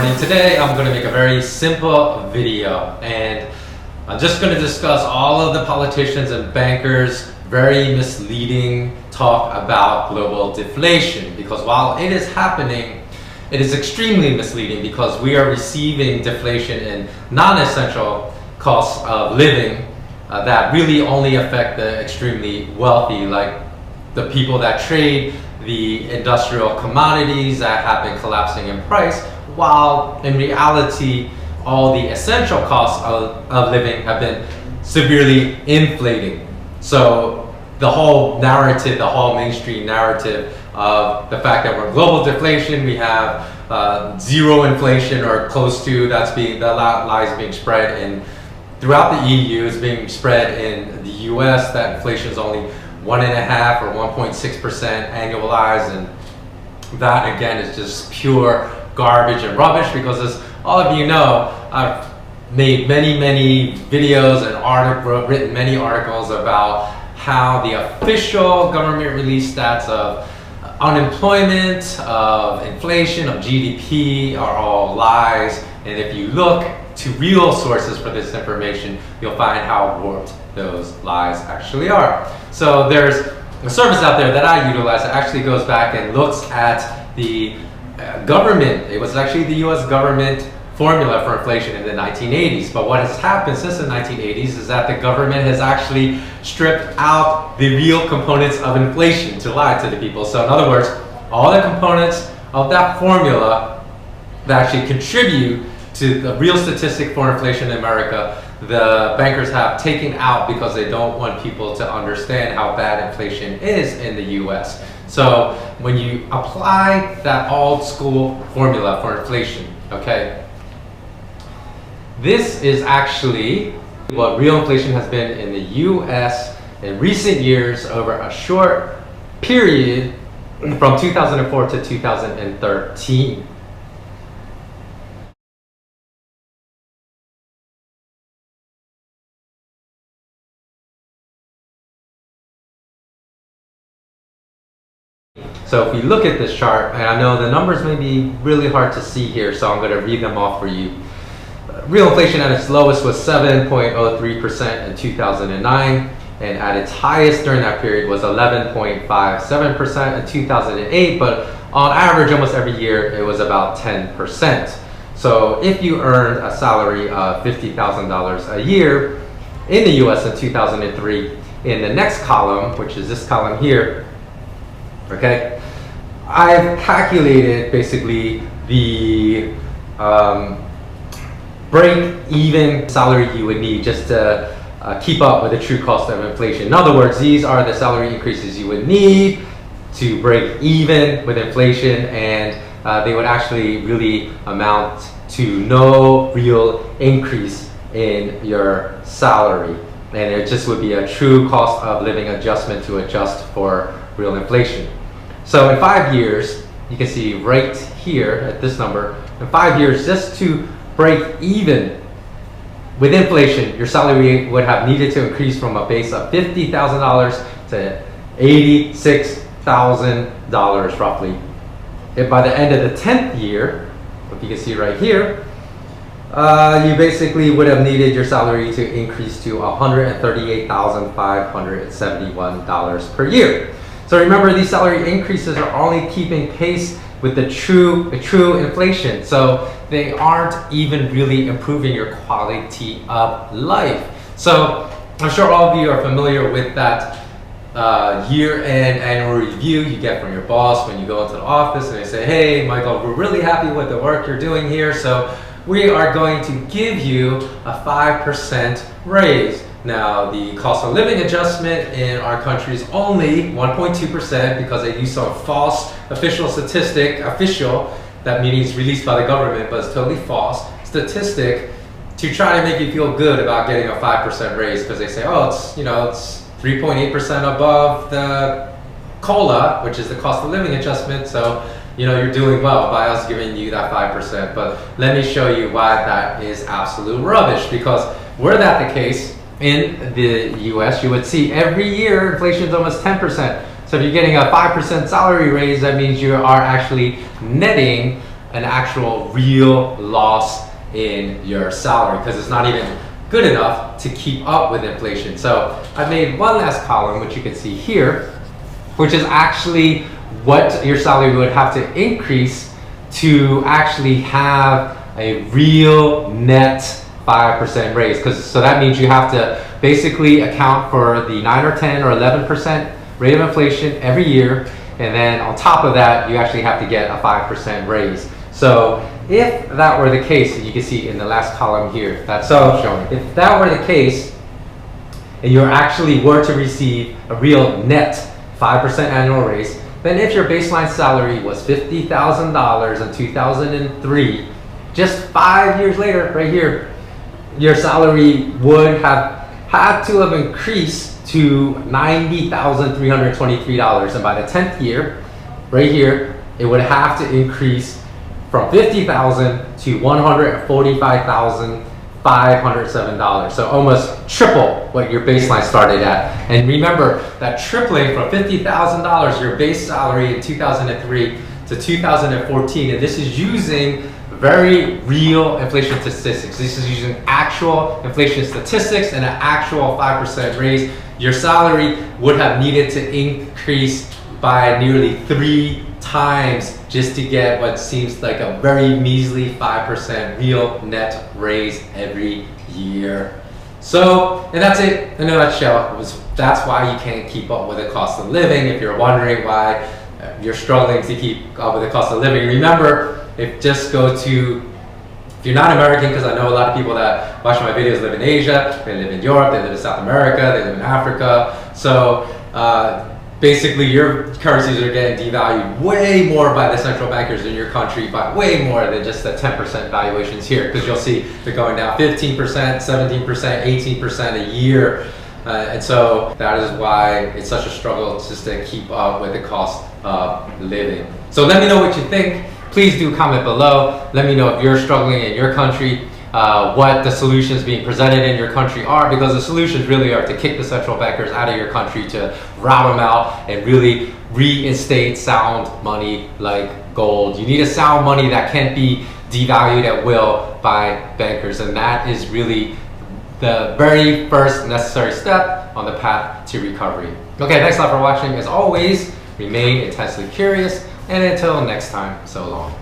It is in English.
morning. Today I'm going to make a very simple video, and I'm just going to discuss all of the politicians and bankers' very misleading talk about global deflation, because while it is happening, it is extremely misleading because we are receiving deflation in non-essential costs of living that really only affect the extremely wealthy, like the people that trade the industrial commodities that have been collapsing in price, while in reality all the essential costs of living have been severely inflating. So the whole narrative, the whole mainstream narrative of the fact that we're global deflation, we have zero inflation or close to, that lies being spread in throughout the EU, is being spread in the US, that inflation is only 1.5 or 1.6% annualized, and that again is just pure garbage and rubbish, because as all of you know, I've made many videos and written many articles about how the official government release stats of unemployment, of inflation, of GDP are all lies. And if you look to real sources for this information, you'll find how warped those lies actually are. So there's a service out there that I utilize that actually goes back and looks at the government. It was actually the US government formula for inflation in the 1980s. But what has happened since the 1980s is that the government has actually stripped out the real components of inflation to lie to the people. So in other words, all the components of that formula that actually contribute to the real statistic for inflation in America, the bankers have taken out because they don't want people to understand how bad inflation is in the US. So when you apply that old school formula for inflation, okay, this is actually what real inflation has been in the US in recent years over a short period from 2004 to 2013. So if we look at this chart, and I know the numbers may be really hard to see here, so I'm going to read them off for you. Real inflation at its lowest was 7.03% in 2009, and at its highest during that period was 11.57% in 2008, but on average almost every year it was about 10%. So if you earned a salary of $50,000 a year in the US in 2003, in the next column, which is this column here, okay, I've calculated basically the break-even salary you would need just to keep up with the true cost of inflation. In other words, these are the salary increases you would need to break even with inflation, and they would actually really amount to no real increase in your salary. And it just would be a true cost of living adjustment to adjust for real inflation. So in 5 years, you can see right here at this number, in 5 years, just to break even with inflation, your salary would have needed to increase from a base of $50,000 to $86,000 roughly. If by the end of the 10th year, if you can see right here, you basically would have needed your salary to increase to $138,571 per year. So remember, these salary increases are only keeping pace with the true inflation. So they aren't even really improving your quality of life. So I'm sure all of you are familiar with that year-end annual review you get from your boss when you go into the office, and they say, hey, Michael, we're really happy with the work you're doing here, so we are going to give you a 5% raise. Now, the cost of living adjustment in our country is only 1.2% because they use some false official statistic, that means released by the government, but it's totally false statistic, to try to make you feel good about getting a 5% raise, because they say, oh, it's 3.8% above the COLA, which is the cost of living adjustment, so you're doing well by us giving you that 5%. But let me show you why that is absolute rubbish, because were that the case in the US, you would see every year inflation is almost 10%. So if you're getting a 5% salary raise, that means you are actually netting an actual real loss in your salary, because it's not even good enough to keep up with inflation. So I made one last column, which you can see here, which is actually what your salary would have to increase to actually have a real net 5% raise. So that means you have to basically account for the 9 or 10 or 11% rate of inflation every year, and then on top of that you actually have to get a 5% raise. So if that were the case, you can see in the last column here, that's showing. If that were the case, and you actually were to receive a real net 5% annual raise, then if your baseline salary was $50,000 in 2003, just 5 years later, right here, your salary would have had to have increased to $90,323. And by the 10th year, right here, it would have to increase from $50,000 to $145,507. So almost triple what your baseline started at. And remember that tripling from $50,000, your base salary in 2003 to 2014, and this is using very real inflation statistics. This is using actual inflation statistics and an actual 5% raise. Your salary would have needed to increase by nearly 3 times just to get what seems like a very measly 5% real net raise every year. So, and that's it in a nutshell. That's why you can't keep up with the cost of living. If you're wondering why you're struggling to keep up with the cost of living, remember, if you're not American, because I know a lot of people that watch my videos live in Asia, they live in Europe, they live in South America, they live in Africa. So basically your currencies are getting devalued way more by the central bankers in your country, by way more than just the 10% valuations here, because you'll see they're going down 15%, 17%, 18% a year. And so that is why it's such a struggle just to keep up with the cost of living. So let me know what you think. Please do comment below. Let me know if you're struggling in your country, what the solutions being presented in your country are, because the solutions really are to kick the central bankers out of your country, to rout them out and really reinstate sound money like gold. You need a sound money that can't be devalued at will by bankers, and that is really the very first necessary step on the path to recovery. Okay, thanks a lot for watching. As always, remain intensely curious, and until next time, so long.